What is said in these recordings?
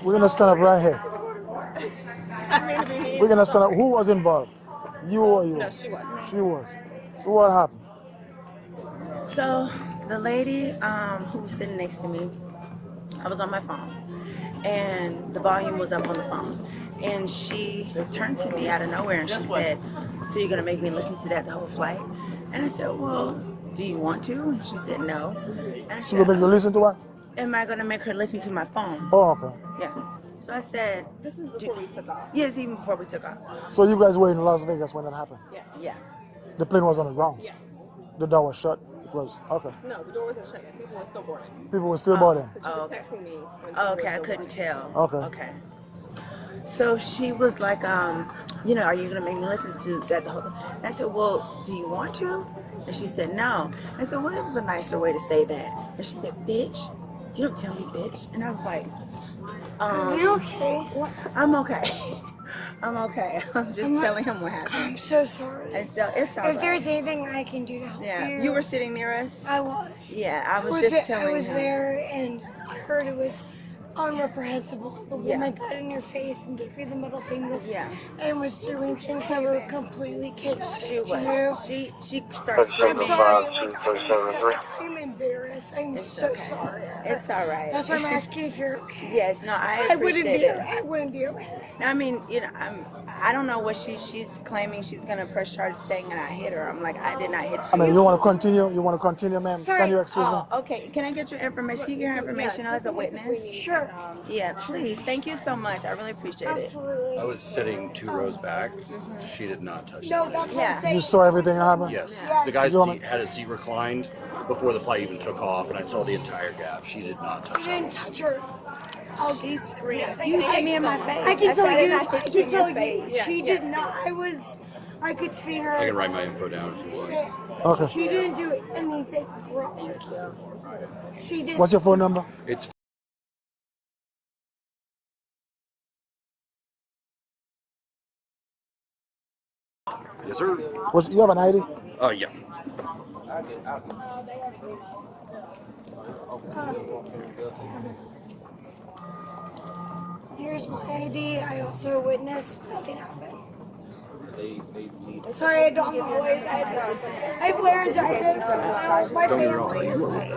We're gonna stand up right here. We're gonna stand up. Who was involved? You or you? No, she was. She was. So what happened? So the lady who was sitting next to me, I was on my phone, and the volume was up on the phone, and she turned to me out of nowhere and she said, "So you're gonna make me listen to that the whole flight?" And I said, "Well, do you want to?" And she said, "No." And I She said, will make you listen to what? "Am I gonna make her listen to my phone?" Oh, okay. Yeah. So I said, This is before we took off. yes, even before we took off. So you guys were in Las Vegas when that happened? Yes. Yeah. The plane was on the ground? Yes. The door was shut? It was? Okay. No, the door wasn't shut yet. People were still boarding. People were still boarding? But you Oh, were okay. texting me. When Oh, people okay, were I still couldn't boarding. tell. Okay. Okay. So she was like, you know, are you gonna make me listen to that the whole time? And I said, well, do you want to? And she said, no. I said, well, it was a nicer way to say that. And she said, bitch, you don't tell me bitch. And I was like, Are you okay? I'm okay. I'm okay. I'm just telling him what happened. I'm so sorry. And so it's all If there's right. anything I can do to help Yeah. you. You were sitting near us? I was. Yeah, I was just telling I was him. there and I heard it was unreprehensible. The Yeah. woman got in your face and gave you the middle finger. Yeah. And was doing things that were completely kidding She was. you. She started I'm screaming. sorry. I'm embarrassed. I'm so okay. sorry. It's all right. That's why I'm asking if you're okay. Yes, no, I wouldn't appreciate be. it. I wouldn't be okay. I mean, you know, I don't know what she's claiming she's gonna press charges saying and I hit her. I'm like, I did not hit you. I mean, you want to continue? You want to continue, ma'am? Sorry. Can you excuse me? Oh, okay. Can I get your information? Can you get her information as a witness? Sure. Yeah, please. Thank you so much. I really appreciate it. Absolutely. I was sitting 2 rows back. She did not touch No, me. that's what Yeah. I'm saying. You saw everything that happened? Yes. Yes. The guy's You wanna- seat had his seat reclined before the flight even took off, and I saw the entire gap. She did not touch You me. didn't touch her. She screamed. You hit me in my face. I can tell said you. I I hit you can in tell your you. face. She did not. I could see her. I can write my info down if you want. say, Okay. She didn't do anything wrong. She didn't. What's your phone number? It's Yes, sir. You have an ID? Yeah. Here's my ID. I also witnessed nothing happened. Sorry, I don't have a voice. I have laryngitis. My Don't get me wrong. family.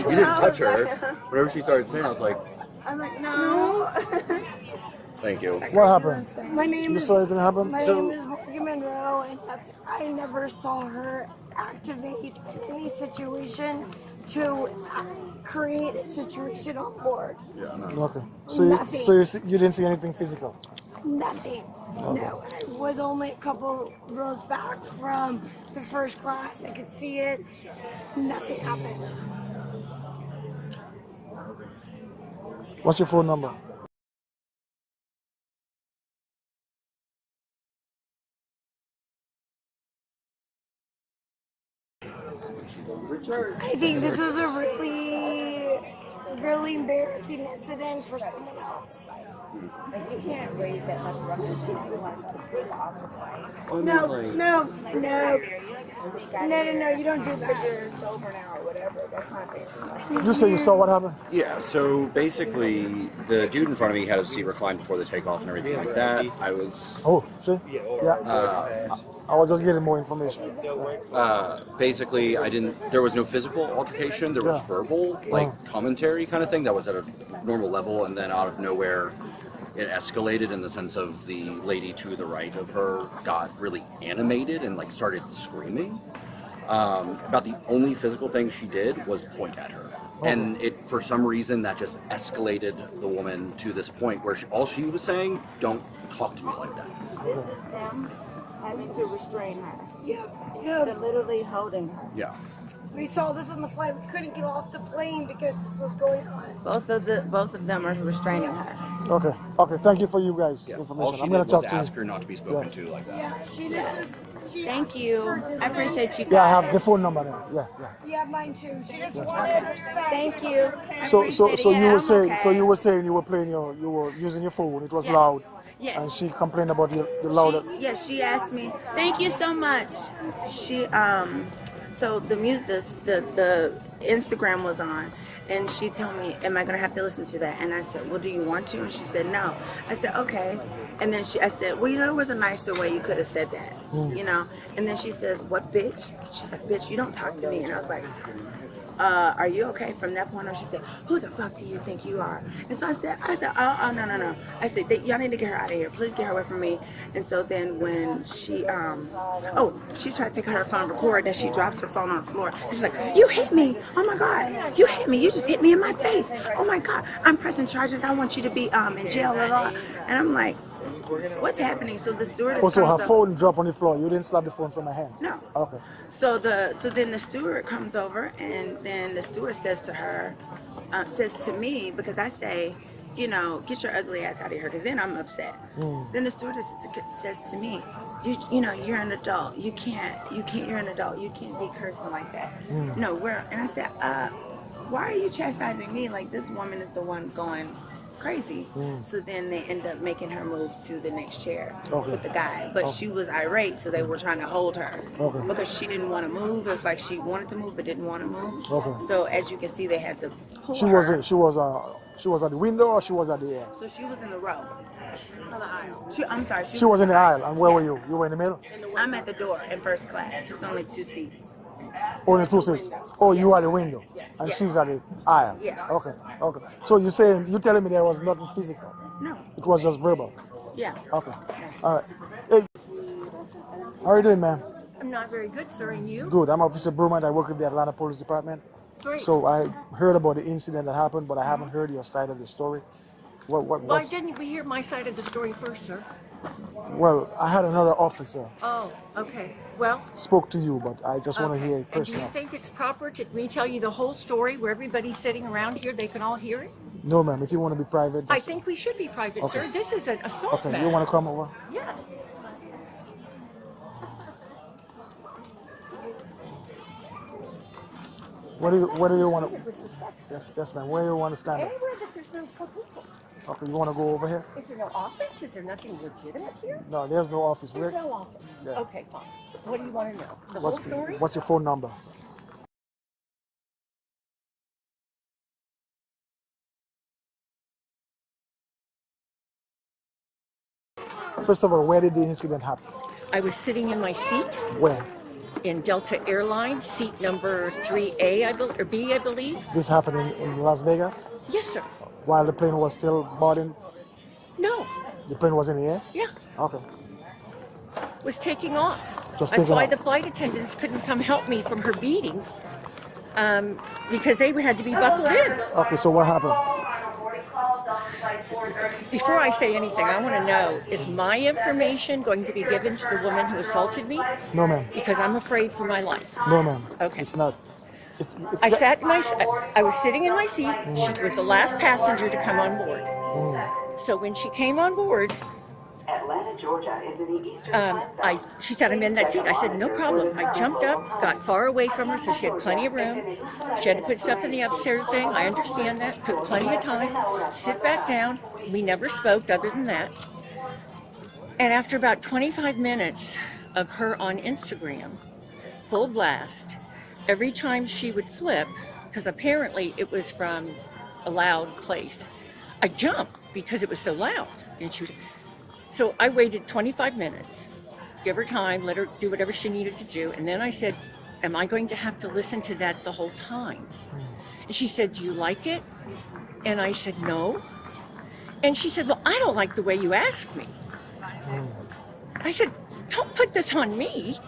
You didn't touch her. Whenever she started saying, I was like, I'm like, no. thank you. What happened? My name You is. saw anything happen? My name is Morgan Monroe, and I never saw her activate any situation to create a situation on board. Yeah, no. Okay. Nothing. You didn't see anything physical? Nothing. No. I was only a couple rows back from the first class. I could see it. Nothing happened. What's your phone number? I think this was a really embarrassing incident for someone else. Like, you can't raise that much ruckus if you want to try to sneak off the flight. No, you don't do Because that. you're sober now or whatever. That's not fair. You say you saw what happened? Yeah, so basically, the dude in front of me had his seat reclined before the takeoff and everything like that. I was, Oh, see? Yeah. I was just getting more information. basically, there was no physical altercation, there was Yeah. verbal, commentary kind of thing that was at a normal level, and then out of nowhere, it escalated in the sense of the lady to the right of her got really animated and started screaming. About the only physical thing she did was point at her. And for some reason, that just escalated the woman to this point where all she was saying, don't talk to me like that. This is them having to restrain her. Yeah. They're literally holding her. Yeah. We saw this on the flight. We couldn't get off the plane because this was going on. Both of them are restraining her. Okay. Okay. Thank you for you guys' Yeah. All information. she I'm did going was to talk to ask you. her not to be spoken to like that. Yeah, she just was. She Thank asked you. for I distance. appreciate you guys. Yeah, I have the phone number there. Yeah, yeah. Yeah, mine too. She just wanted respect. Thank you. I So appreciate you it. were I'm saying okay. you were playing you were using your phone. It was loud. Yes. And she complained about the loud. She asked me. Thank you so much. She so the music the Instagram was on, And she told me, am I going to have to listen to that? And I said, well, do you want to? And she said, no. I said, okay. And then I said, well, you know, there was a nicer way you could have said that, you know? And then she says, what, bitch? She's like, bitch, you don't talk to me. And I was like, are you okay? From that point on, she said, who the fuck do you think you are? And so I said, oh, no. I said, y'all need to get her out of here. Please get her away from me. And so then when she, she tried to take her phone and record, and she drops her phone on the floor. She's like, you hit me. Oh my God. You hit me. You just hit me in my face. Oh my God. I'm pressing charges. I want you to be in jail. Blah, blah. And I'm like, what's happening? So the stewardess Also, her comes up. phone dropped on the floor. You didn't slap the phone from her hands? No. Okay. So then the steward comes over, and then the steward says to her, says to me, because I say, you know, get your ugly ass out of here, because then I'm upset. Then the stewardess says to me, you know, you're an adult. You can't, you're an adult. You can't be cursing like that. No, and I said, why are you chastising me? Like, this woman is the one going crazy. So then they end up making her move to the next chair with the guy. But she was irate, so they were trying to hold her because she didn't want to move. It was like she wanted to move but didn't want to move. So as you can see, they had to pull her. She was at the window, or she was at the So she was in the row. I'm sorry. She was in the aisle. And where were you? You were in the middle? I'm at the door in first class. It's only 2 seats. Only 2 seats. Oh, you are at the window, and she's at the aisle. Yeah. Okay. So you telling me there was nothing physical? No. It was just verbal. Yeah. Okay. All right. Hey, how are you doing, ma'am? I'm not very good, sir, and you? Good. I'm Officer Brumant. I work with the Atlanta Police Department. Great. So I heard about the incident that happened, but I haven't heard your side of the story. Why didn't we hear my side of the story first, sir? Well, I had another officer Oh, okay. Well, spoke to you, but I just want to hear it and do you personally. think it's proper to me tell you the whole story where everybody's sitting around here, they can all hear it? No, ma'am. If you want to be private, I think we should be private, Okay. sir. This is an assault Okay. matter. You want to come over? Yes. What do you want to? Yes, ma'am. Where do you want to stand up? Anywhere that there's no people. Okay. You want to go over here? Is there no office? Is there nothing legitimate here? No, there's no office. There's no office. Yeah. Okay, fine. What do you want to know? The whole story? What's your phone number? First of all, where did the incident happen? I was sitting in my seat Where? in Delta Airlines, seat number 3A, or B, I believe. This happened in Las Vegas Yes, sir. while the plane was still boarding. No. The plane was in the air. Yeah. Okay. Was taking off. Just That's taking why off. the flight attendants couldn't come help me from her beating, because they had to be buckled in. Okay. So what happened? Before I say anything, I want to know, is my information going to be given to the woman who assaulted me? No, ma'am. Because I'm afraid for my life. No, ma'am. Okay. It's not. It's I was sitting in my seat. She was the last passenger to come on board. So when she came on board, Atlanta, Georgia is in the eastern she said, I'm in that seat. I said, no problem. I jumped up, got far away from her so she had plenty of room. She had to put stuff in the upstairs thing. I understand that. Took plenty of time. Sit back down. We never spoke other than that. And after about 25 minutes of her on Instagram, full blast, every time she would flip, because apparently it was from a loud place, I jumped because it was so loud. And so I waited 25 minutes, give her time, let her do whatever she needed to do. And then I said, am I going to have to listen to that the whole time? And she said, do you like it? And I said, no. And she said, well, I don't like the way you ask me. I said, don't put this on me.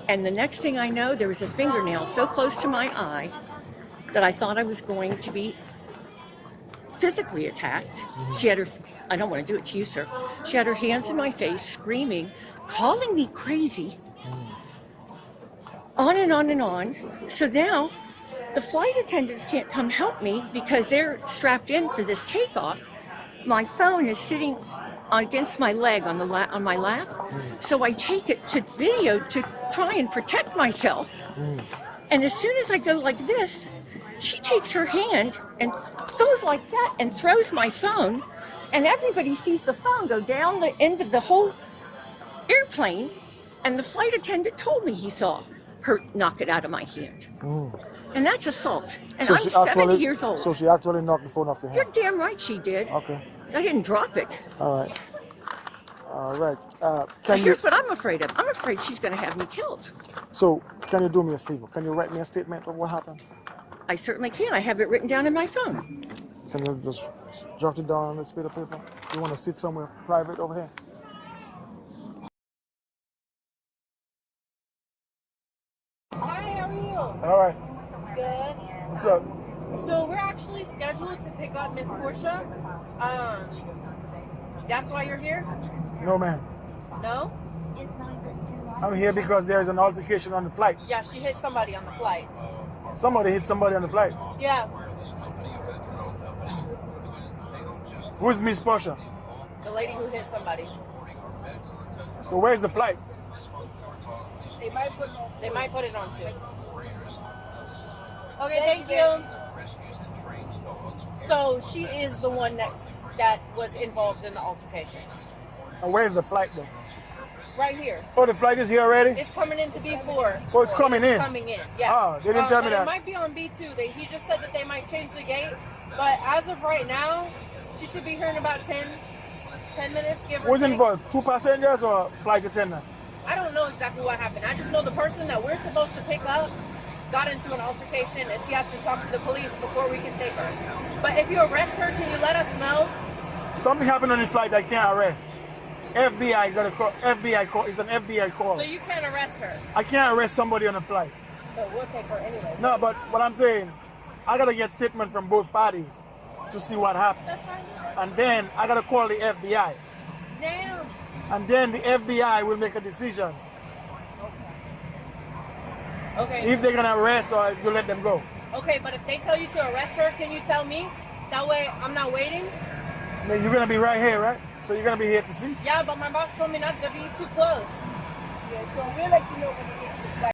And the next thing I know, there was a fingernail so close to my eye that I thought I was going to be physically attacked. She had her, I don't want to do it to you, sir. She had her hands in my face, screaming, calling me crazy, on and on and on. So now the flight attendants can't come help me because they're strapped in for this takeoff. My phone is sitting against my leg on my lap. So I take it to video to try and protect myself. And as soon as I go like this, she takes her hand and goes like that and throws my phone, and everybody sees the phone go down the end of the whole airplane, and the flight attendant told me he saw her knock it out of my hand. And that's assault. And So I'm she 70 years old. So she actually knocked the phone off your You're hand. damn right she did. Okay. I didn't drop it. All right. All right. But Can you? here's what I'm afraid of. I'm afraid she's going to have me killed. So can you do me a favor? Can you write me a statement of what happened? I certainly can. I have it written down in my phone. Can you just jot it down on this bit of paper? You want to sit somewhere private over here? Hi, how are you? All right. Good. What's up? So we're actually scheduled to pick up Miss Porsha. That's why you're here? No, man. No? I'm here because there is an altercation on the flight. Yeah, she hit somebody on the flight. Somebody hit somebody on the flight. Yeah, Who's Miss Porsha? the lady who hit somebody. So where's the flight? They might put it on too. Okay, thank you. So she is the one that was involved in the altercation. And where's the flight though? Right here. Oh, the flight is here already? It's coming into B4. Oh, it's coming in? Coming in, yeah. Ah, they didn't tell me but that. It might be on B2. He just said that they might change the gate. But as of right now, she should be here in about 10 minutes, give or Who's take. involved? 2 passengers or flight attendant? I don't know exactly what happened. I just know the person that we're supposed to pick up got into an altercation and she has to talk to the police before we can take her. But if you arrest her, can you let us know? Something happened on the flight I can't arrest. FBI got a call. FBI call. It's an FBI call. So you can't arrest her. I can't arrest somebody on a flight. So we'll take her anyway. No, but what I'm saying, I gotta get statement from both parties to see what happened. That's fine. And then I gotta call the FBI. Damn. And then the FBI will make a decision Okay. if they're gonna arrest or if you let them go. Okay, but if they tell you to arrest her, can you tell me? That way I'm not waiting. I mean, you're gonna be right here, right? So you're gonna be here to see. Yeah, but my boss told me not to be too close. Yeah, so we'll let you know when you get the flight.